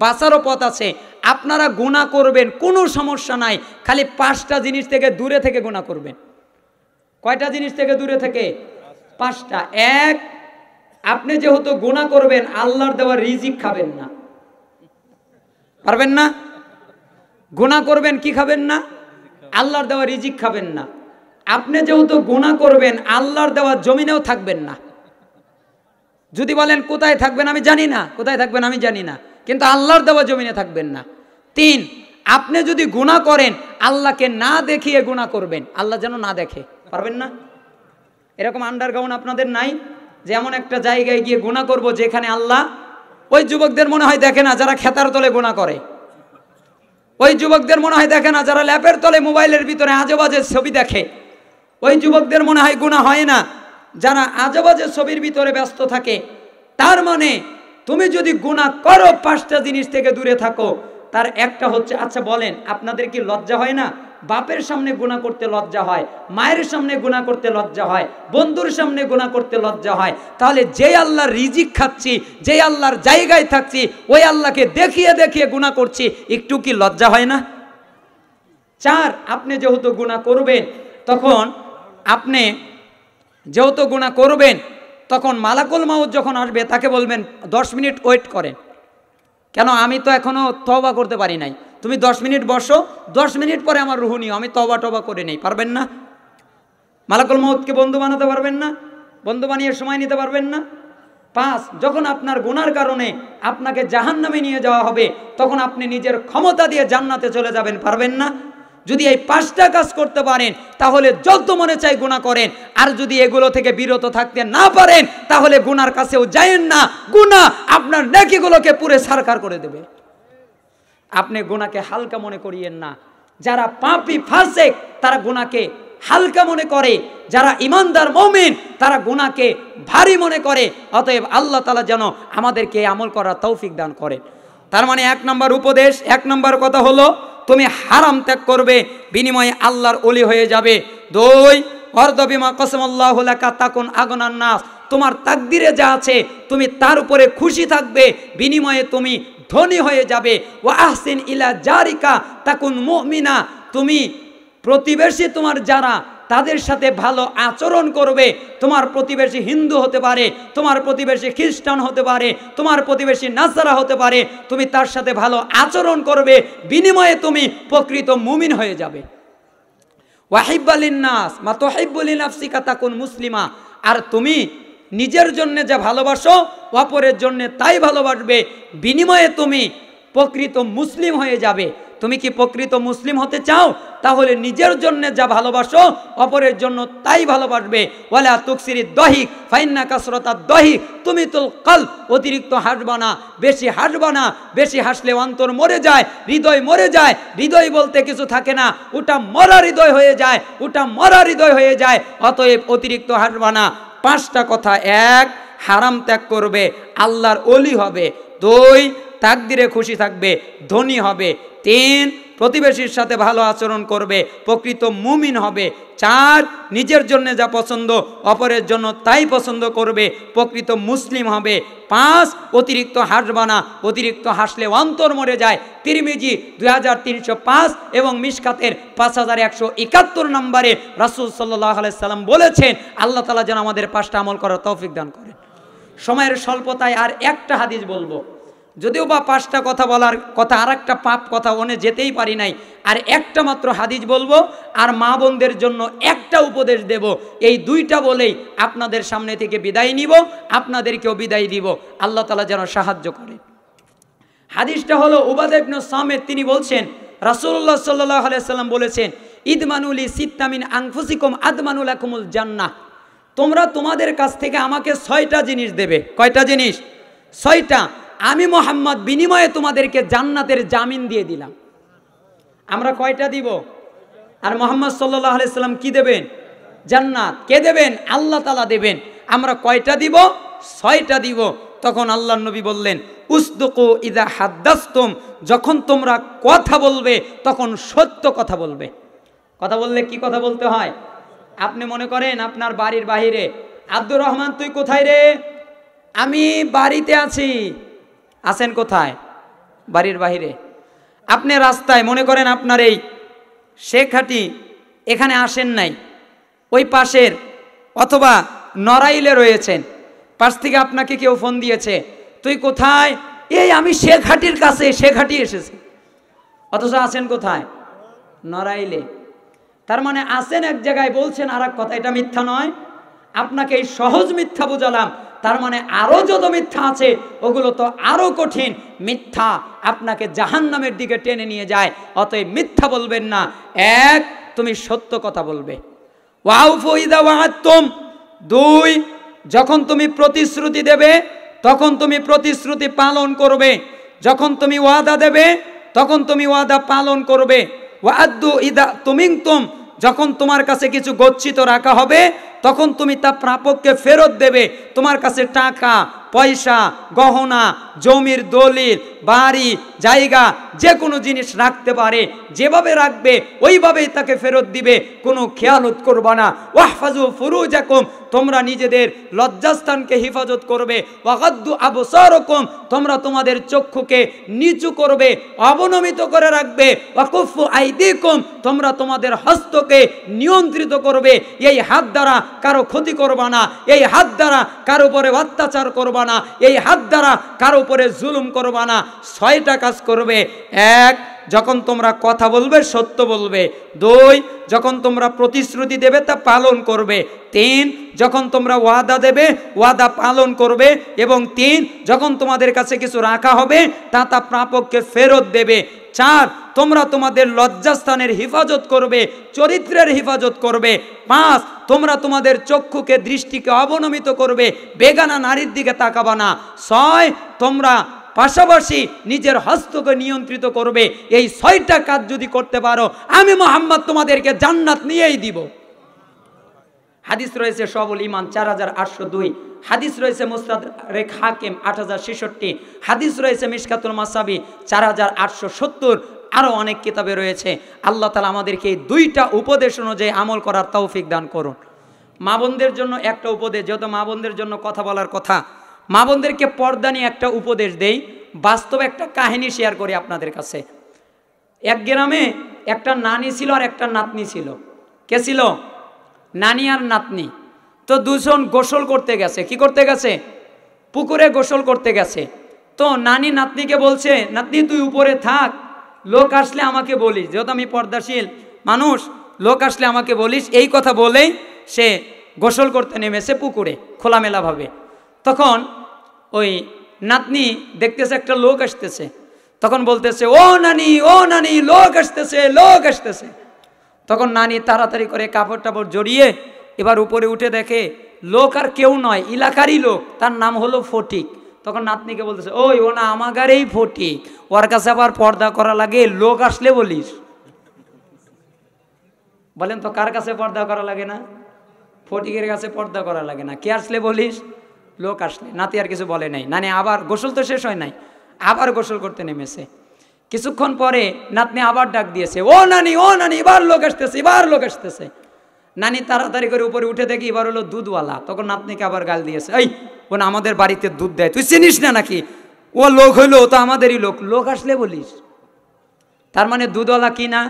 বাঁচারও পথ আছে। আপনারা গুনাহ করবেন, কোনো সমস্যা নাই, খালি 5টা জিনিস থেকে দূরে থেকে গুনাহ করবেন। কয়টা জিনিস থেকে দূরে থেকে? 5টা। এক, আপনি যেহেতু গুনাহ করবেন, আল্লাহর দেওয়া রিজিক খাবেন না। পারবেন না? গুনাহ করবেন, কি খাবেন না? আল্লাহর দেওয়া রিজিক খাবেন না। আপনি যেহেতু গুনাহ করবেন, আল্লাহর দেওয়া জমিনেও থাকবেন না। যদি বলেন কোথায় থাকবেন আমি জানি না, কোথায় থাকবেন আমি জানি না, কিন্তু আল্লাহর দেওয়া জমিনে থাকবেন না। 3, আপনি যদি গুনাহ করেন, আল্লাহকে না দেখিয়ে গুনাহ করবেন, আল্লাহ যেন না দেখে। পারবেন না? এরকম আন্ডারগ্রাউন্ড আপনাদের নাই যে এমন একটা জায়গায় গিয়ে গুনাহ করব যেখানে আল্লাহ, ওই যুবকদের মনে হয় দেখে না যারা খেতার তলে গুনাহ করে, ওই যুবকদের মনে হয় দেখে না যারা ল্যাপের তলে মোবাইলের ভিতরে আজেবাজে ছবি দেখে, ওই যুবকদের মনে হয় গুনাহ হয় না যারা আজেবাজে ছবির ভিতরে ব্যস্ত থাকে। তার মানে তুমি যদি গুনাহ করো, 5টা জিনিস থেকে দূরে থাকো, তার একটা হচ্ছে, আচ্ছা বলেন আপনাদের কি লজ্জা হয় না? বাপের সামনে গুনাহ করতে লজ্জা হয়, মায়ের সামনে গুনাহ করতে লজ্জা হয়, বন্ধুর সামনে গুনাহ করতে লজ্জা হয়। তাহলে যে আল্লাহর রিজিক খাচ্ছি, যে আল্লাহর জায়গায় থাকছি, ওই আল্লাহকে দেখিয়ে দেখিয়ে গুনাহ করছি, একটু কি লজ্জা হয় না? 4, আপনি যেহেতু গুনাহ করবেন, তখন আপনি যেহেতু গুনাহ করবেন, তখন মালাকুল মাউত যখন আসবে তাকে বলবেন 10 মিনিট ওয়েট করেন। কেন? আমি তো এখনো তওবা করতে পারি নাই। তুমি 10 মিনিট বসো, 10 মিনিট পরে আমার রুহ নিও, আমি তওবা করে নেই। পারবেন না? মালাকুল মাউতকে বন্ধু বানাতে পারবেন না? বন্ধু বানিয়ে সময় নিতে পারবেন না? 5, যখন আপনার গুনার কারণে আপনাকে জাহান্নামে নিয়ে যাওয়া হবে, তখন আপনি নিজের ক্ষমতা দিয়ে জান্নাতে চলে যাবেন। পারবেন না? যদি এই 5টা কাজ করতে পারেন, তাহলে যত মনে চাই গুনাহ করেন। আর যদি এগুলো থেকে বিরত থাকতে না পারেন, তাহলে গুনার কাছেও যায়েন না। গুনাহ আপনার নেকিগুলোকে পুরো সারকার করে দেবে। আপনি গুনাহকে হালকা মনে করিয়েন না। যারা পাপী ফাসিক, তারা গুনাহকে হালকা মনে করে, যারা ইমানদার মুমিন, তারা গুনাহকে ভারী মনে করে। অতএব আল্লাহ তাআলা যেন আমাদেরকে আমল করার তৌফিক দান করেন। তার মানে 1 নম্বর উপদেশ, 1 নম্বর কথা হলো তুমি হারাম ত্যাগ করবে, বিনিময়ে আল্লাহর ওলি হয়ে যাবে। 2, ওয়ারদা বিমা কাসামাল্লাহু লাকা তাকুন আগনান নাস, তোমার তাকদিরে যা আছে তুমি তার উপরে খুশি থাকবে, বিনিময়ে তুমি ধনী হয়ে যাবে। ওয়া আহসিন ইলা জারিকা তাকুন মুমিনা, তুমি প্রতিবেশী তোমার যারা, তাদের সাথে ভালো আচরণ করবে। তোমার প্রতিবেশী হিন্দু হতে পারে, তোমার প্রতিবেশী খ্রিস্টান হতে পারে, তোমার প্রতিবেশী নাসারা হতে পারে, তুমি তার সাথে ভালো আচরণ করবে, বিনিময়ে তুমি প্রকৃত মুমিন হয়ে যাবে। ওয়াহিব্বা লিন্নাস মা তুহিব্বু লিনাফসিকা তাকুন মুসলিমা, আর তুমি নিজের জন্য যা ভালোবাসো অপরের জন্য তাই ভালোবাসবে, বিনিময়ে তুমি প্রকৃত মুসলিম হয়ে যাবে। তুমি কি প্রকৃত মুসলিম হতে চাও? তাহলে নিজের জন্য যা ভালোবাসো অপরের জন্য তাই ভালোবাসবে। ওয়ালা তুকসিরিদ দহিক ফাইন্না কাসরাতাদ দহিক তুমিতুল কলব, অতিরিক্ত হাসবা না, বেশি হাসবা না। বেশি হাসলে অন্তর মরে যায়, হৃদয় মরে যায়। হৃদয় বলতে কিছু থাকে না, ওটা মরা হৃদয় হয়ে যায়, ওটা মরা হৃদয় হয়ে যায়। অতএব অতিরিক্ত হাসবা না। 5টা কথা। 1, হারাম ত্যাগ করবে, আল্লাহর ওলি হবে। 2, তাকদিরে খুশি থাকবে, ধনী হবে। 3, প্রতিবেশীর সাথে ভালো আচরণ করবে, প্রকৃত মুমিন হবে। 4, নিজের জন্য যা পছন্দ অপরের জন্য তাই পছন্দ করবে, প্রকৃত মুসলিম হবে। 5, অতিরিক্ত হাসবা না, অতিরিক্ত হাসলে অন্তর মরে যায়। তিরমিজি 2305 এবং মিশকাতের 5171 নম্বরে রাসূল সাল্লাল্লাহু আলাইহি সাল্লাম বলেছেন, আল্লাহ তাআলা যেন আমাদের 5টা আমল করার তৌফিক দান করেন। সময়ের স্বল্পতায় আর একটা হাদিস বলবো, যদিও বা 5টা কথা বলার কথা, আর একটা পাপ কথা ওনে যেতেই পারি নাই, আর একটা মাত্র হাদিস বলবো, আর মা বোনদের জন্য একটা উপদেশ দেব। এই 2টা বলেই আপনাদের সামনে থেকে বিদায় নিব, আপনাদেরকেও বিদায় দিব। আল্লাহ তাআলা যেন সাহায্য করে। হাদিসটা হলো উবাদা ইবনে সামিত, তিনি বলছেন রাসূলুল্লাহ সাল্লাল্লাহু আলাইহি সাল্লাম বলেছেন, ইদমানুলি সিত্তা মিন আনফুসিকুম আদমানু লাকুমুল জান্নাহ, তোমরা তোমাদের কাছ থেকে আমাকে 6টা জিনিস দেবে। কয়টা জিনিস? 6টা। আমি মুহাম্মদ বিনিময়ে তোমাদেরকে জান্নাতের জামিন দিয়ে দিলাম। আমরা কয়টা দিব? আর মুহাম্মদ সাল্লাল্লাহু আলাইহি সাল্লাম কি দেবেন? জান্নাত। কে দেবেন? আল্লাহ তাআলা দেবেন। আমরা কয়টা দিব? 6টা দিব। তখন আল্লাহর নবী বললেন, উসদুকু ইযা হাদ্দাসতুম, যখন তোমরা কথা বলবে তখন সত্য কথা বলবে। কথা বললে কি কথা বলতে হয়? আপনি মনে করেন আপনার বাড়ির বাহিরে, আব্দুর রহমান তুই কোথায় রে? আমি বাড়িতে আছি। আছেন কোথায়? বাড়ির বাহিরে। আপনি রাস্তায় মনে করেন আপনার এই শেখহাটি এখানে আসেন নাই, ওই পাশের অথবা নড়াইলে রয়েছেন, পাশ থেকে আপনাকে কেউ ফোন দিয়েছে, তুই কোথায়? এই আমি শেখহাটির কাছে, শেখহাটি এসেছি। অথচ আছেন কোথায়? নড়াইলে। তার মানে আছেন এক জায়গায়, বলছেন আর এক কথা। এটা মিথ্যা নয়, আপনাকে এই সহজ মিথ্যা বুঝালাম। তার মানে আরো যত মিথ্যা আছে ওগুলো তো আরো কঠিন মিথ্যা, আপনাকে জাহান্নামের দিকে টেনে নিয়ে যায়। অতএব মিথ্যা বলবেন না, এক তুমি সত্য কথা বলবে। ওয়াউফু ইযা ওয়াআদতুম, দুই যখন তুমি প্রতিশ্রুতি দেবে তখন তুমি প্রতিশ্রুতি পালন করবে, যখন তুমি ওয়াদা দেবে তখন তুমি ওয়াদা পালন করবে। ওয়াআদ্দু ইযা তুমিনতুম, যখন তোমার কাছে কিছু গচ্ছিত রাখা হবে তখন তুমি তা প্রাপককে ফেরত দেবে। তোমার কাছে টাকা পয়সা গহনা জমির দলিল বাড়ি জায়গা যে কোনো জিনিস রাখতে পারে, যেভাবে রাখবে ওইভাবেই তাকে ফেরত দিবে, কোনো খেয়ালত করবা না। ওয়াহফাজু ফুরুজাকুম, তোমরা নিজেদের লজ্জাস্থানকে হেফাজত করবে। ওয়াগাদ্দু আবসারাকুম, তোমরা তোমাদের চক্ষুকে নিচু করবে, অবনমিত করে রাখবে। ওয়াকুফু আইদিকুম, তোমরা তোমাদের হস্তকে নিয়ন্ত্রিত করবে। এই হাত দ্বারা কারো ক্ষতি করবা না, এই হাত দ্বারা কারো উপরে অত্যাচার করবা না, এই হাত দ্বারা কারো উপরে জুলুম করবা না। 6টা কাজ করবে। এক, যখন তোমরা কথা বলবে সত্য বলবে। দুই, যখন তোমরা প্রতিশ্রুতি দেবে তা পালন করবে। তিন, যখন তোমরা ওয়াদা দেবে ওয়াদা পালন করবে। এবং তিন, যখন তোমাদের কাছে কিছু রাখা হবে তা প্রাপককে ফেরত দেবে। চার, তোমরা তোমাদের লজ্জাস্থানের হেফাজত করবে, চরিত্রের হেফাজত করবে। পাঁচ, তোমরা তোমাদের চক্ষুকে দৃষ্টিকে অবনমিত করবে, বেগানা নারীর দিকে তাকাবা না। ছয়, তোমরা পাশাপাশি নিজের হস্তকে নিয়ন্ত্রিত করবে। এই 6টা কাজ যদি করতে পারো আমি মুহাম্মদ তোমাদেরকে জান্নাত নিয়েই দিব। হাদিস রয়েছে সবুল ঈমান 4802, হাদিস রয়েছে মুসনাদ হাকিম 8066, হাদিস রয়েছে মিশকাতুল মাসাবি 4870, আরো অনেক কিতাবে রয়েছে। আল্লাহ তাআলা আমাদেরকে এই 2টা উপদেশ অনুযায়ী আমল করার তৌফিক দান করুন। মা বোনদের জন্য একটা উপদেশ, যেহেতু মা বোনদের জন্য কথা বলার কথা, মা বোনদেরকে পর্দা নিয়ে একটা উপদেশ দেই। বাস্তবে একটা কাহিনী শেয়ার করি আপনাদের কাছে। এক গ্রামে একটা নানি ছিল আর একটা নাতনি ছিল। কে ছিল? নানি আর নাতনি। তো দুজন গোসল করতে গেছে। কি করতে গেছে? পুকুরে গোসল করতে গেছে। তো নানি নাতনিকে বলছে, নাতনি তুই উপরে থাক, লোক আসলে আমাকে বলিস, যেহেতু আমি পর্দাশীল মানুষ, লোক আসলে আমাকে বলিস। এই কথা বলেই সে গোসল করতে নেমেছে পুকুরে খোলামেলাভাবে। তখন ওই নাতনি দেখতেছে একটা লোক আসতেছে, তখন বলতেছে, ও নানি লোক আসতেছে, লোক আসতেছে। তখন নানি তাড়াতাড়ি করে কাপড় টাপড় জড়িয়ে এবার উপরে উঠে দেখে লোক আর কেউ নয়, এলাকারই লোক, তার নাম হলো ফটিক। তখন নাতনিকে বলতেছে, ওই ও না আমাগারেই ফটিক, ওর কাছে আবার পর্দা করা লাগে, লোক আসলে বলিস। বলেন তো কার কাছে পর্দা করা লাগে না? ফটিকের কাছে পর্দা করা লাগে না। কে আসলে বলিস? লোক আসলে। নাতি আর কিছু বলে নাই। নানি আবার গোসল তো শেষ হয় নাই, আবার গোসল করতে নেমেছে। কিছুক্ষণ পরে নাতনি আবার ডাক দিয়েছে, ও নানি এবার লোক আসতেছে, এবার লোক আসতেছে। নানি তাড়াতাড়ি করে উপরে উঠে দেখি এবার হলো দুধওয়ালা। তখন নাতনিকে আবার গাল দিয়েছে, এই ও না আমাদের বাড়িতে দুধ দেয়, তুই চিনিস না নাকি? ও লোক হইলো, ও তো আমাদেরই লোক, লোক আসলে বলিস। তার মানে দুধওয়ালা কি না?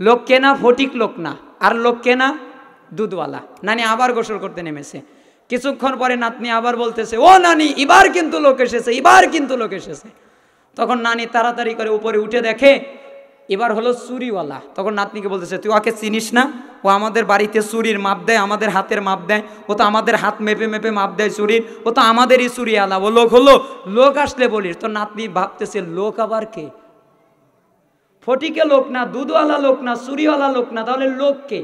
লোক কে না? ফটিক লোক না। আর লোক কে না? দুধওয়ালা। নানি আবার গোসল করতে নেমেছে। কিছুক্ষণ পরে নাতনি আবার বলতেছে, ও নানি এবার কিন্তু লোক এসেছে, এবার কিন্তু লোক এসেছে। তখন নানি তাড়াতাড়ি করে উপরে উঠে দেখে এবার হলো চুরিওয়ালা। তখন নাতনিকে বলতেছে, তুই ওকে চিনিস না? ও আমাদের বাড়িতে চুরির মাপ দেয়, আমাদের হাতের মাপ দেয়, ও তো আমাদের হাত মেপে মেপে মাপ দেয় চুরির, ও তো আমাদেরই চুরিওয়ালা, ও লোক হলো, লোক আসলে বলিস। তো নাতনি ভাবতেছে লোক আবার কে? ফটিকে লোক না, দুধওয়ালা লোক না, চুরিওয়ালা লোক না, তাহলে লোক কে?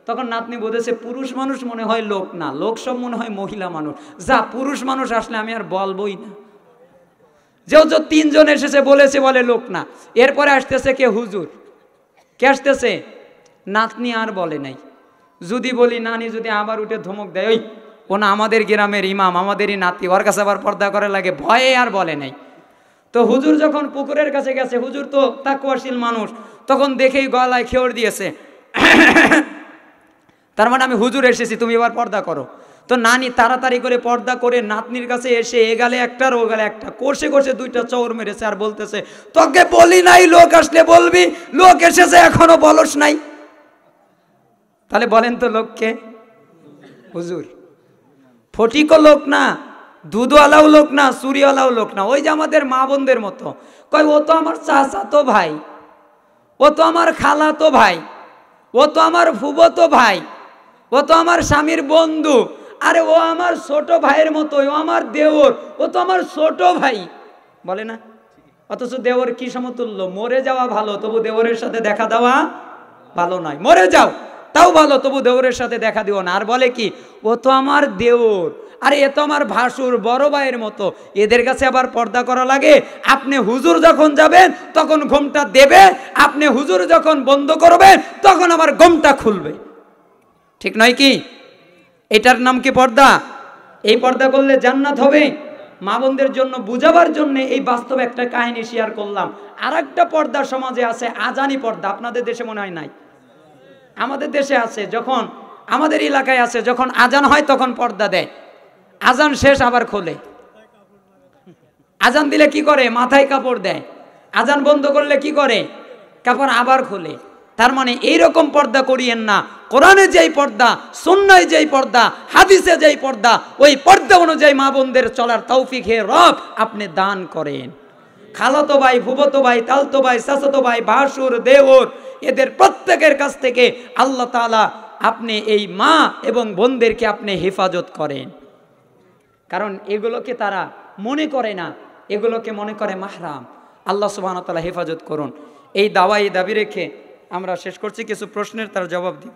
তখন নাতনি বলেছে, পুরুষ মানুষ মনে হয় লোক না, লোক সব মনে হয় মহিলা মানুষ। যা, পুরুষ মানুষ আসলে আমি আর বলবই না। যেহেতু 3 জন এসেছে বলেছে বলে লোক না। এরপরে আসতেছে কে? হুজুর। কে আসতেছে? নাতনি আর বলে নাই। যদি বলি নানি যদি আবার উঠে ধমক দেয়, ওই ও না আমাদের গ্রামের ইমাম, আমাদেরই নাতি, ওর কাছে আবার পর্দা করে লাগে, ভয়ে আর বলে নাই। তো হুজুর যখন পুকুরের কাছে গেছে, হুজুর তো তাকওয়াশীল মানুষ, তখন দেখেই গলায় খেওর দিয়েছে, তার মানে আমি হুজুর এসেছি, তুমি এবার পর্দা করো। তো নানি তাড়াতাড়ি করে পর্দা করে নাতনির কাছে এসে এ গালে একটা আর ও গালে একটা কষে কষে দুইটা চৌর মেরেছে আর বলতেছে, তোকে বলি নাই লোক আসলে বলবি, লোক এসেছে এখনো বলস নাই। তাহলে বলেন তো লোককে? হুজুর। ফটিকও লোক না, দুধওয়ালাও লোক না, চুরিওয়ালাও লোক না, ওই যে আমাদের মা বোনদের মতো। কয় ও তো আমার চাচাতো ভাই, ও তো আমার খালাতো ভাই, ও তো আমার ফুফাতো ভাই, ও তো আমার স্বামীর বন্ধু, আরে ও আমার ছোট ভাইয়ের মতো, ও আমার দেওর, ও তো আমার ছোট ভাই, বলে না? অথচ দেওর কি সমতুল্য? মরে যাওয়া ভালো, তবু দেওরের সাথে দেখা দেওয়া ভালো নয়। মরে যাও তাও ভালো, তবু দেওরের সাথে দেখা দিও না। আর বলে কি, ও তো আমার দেওর, আরে এ তো আমার ভাসুর, বড় ভাইয়ের মতো, এদের কাছে আবার পর্দা করা লাগে? আপনি হুজুর যখন যাবেন তখন ঘোমটা দেবে, আপনি হুজুর যখন বন্ধ করবেন তখন আবার ঘোমটা খুলবে। ঠিক নয় কি? এটার নাম কি পর্দা? এই পর্দা করলে জান্নাত হবে? মা বোনদের জন্য বুঝাবার জন্য এই বাস্তব একটা কাহিনী শেয়ার করলাম। আর একটা পর্দা সমাজে আছে, আজানি পর্দা। আপনাদের দেশে মনে হয় নাই, আমাদের দেশে আছে। যখন আমাদের এলাকায় আছে, যখন আজান হয় তখন পর্দা দেয়, আজান শেষ আবার খোলে। আজান দিলে কি করে? মাথায় কাপড় দেয়। আজান বন্ধ করলে কি করে? কাপড় আবার খোলে। তার মানে এইরকম পর্দা করিয়েন না। কোরআনে যেই পর্দা, সুন্নায় যেই পর্দা, হাদিসে যেই পর্দা, ওই পর্দা অনুযায়ী মা বোনদের চলার তৌফিক হে রব আপনি দান করেন। খালাতো ভাই, ফুফাতো ভাই, তালতো ভাই, চাচাতো ভাই, ভাসুর, দেওর, এদের প্রত্যেকের কাছ থেকে আল্লাহ তাআলা আপনি এই মা এবং বোনদেরকে আপনি হেফাজত করেন। কারণ এগুলোকে তারা মনে করে না, এগুলোকে মনে করে মাহরাম। আল্লাহ সুবহানাহু ওয়া তাআলা হেফাজত করুন। এই দাবি রেখে আমরা শেষ করছি। কিছু প্রশ্নের তার জবাব দিব।